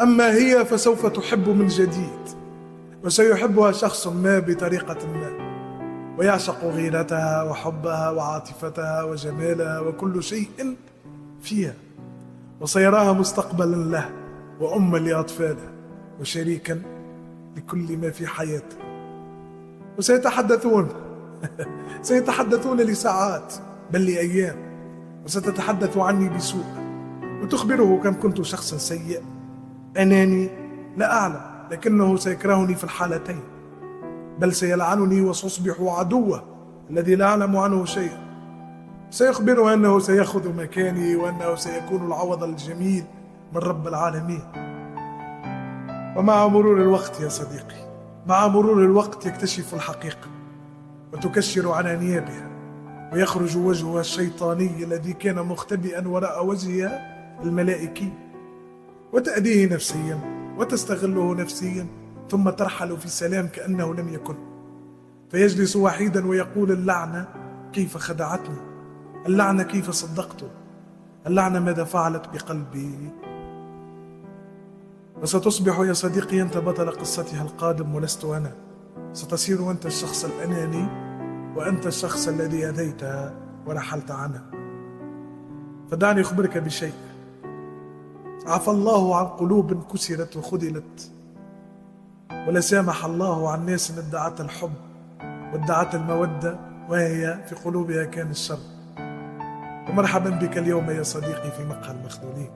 أما هي فسوف تحب من جديد، وسيحبها شخص ما بطريقة ما، ويعشق غيرتها وحبها وعاطفتها وجمالها وكل شيء فيها، وسيراها مستقبلا له وأما لأطفاله وشريكا لكل ما في حياته. وسيتحدثون سيتحدثون لساعات بل لأيام، وستتحدث عني بسوء وتخبره كم كنت شخصا سيء أناني لا أعلم، لكنه سيكرهني في الحالتين، بل سيلعنني وسأصبح عدوه الذي لا أعلم عنه شيئا. سيخبرها أنه سيأخذ مكاني وأنه سيكون العوض الجميل من رب العالمين. ومع مرور الوقت يا صديقي، مع مرور الوقت يكتشف الحقيقة وتكشر عن أنيابها، ويخرج وجهها الشيطاني الذي كان مختبئا وراء وجهها الملائكي، وتأذيه نفسيا وتستغله نفسيا، ثم ترحل في سلام كأنه لم يكن، فيجلس وحيدا ويقول: اللعنة كيف خدعتني، اللعنة كيف صدقته، اللعنة ماذا فعلت بقلبي. وستصبح يا صديقي أنت بطل قصتها القادم ولست أنا، ستصير أنت الشخص الأناني وأنت الشخص الذي أذيتها ورحلت عنها. فدعني أخبرك بشيء: عفى الله عن قلوب كسرت وخذلت، ولسامح الله عن ناس ادعت الحب وادعت المودة وهي في قلوبها كان الشر. ومرحبا بك اليوم يا صديقي في مقهى المخذولين.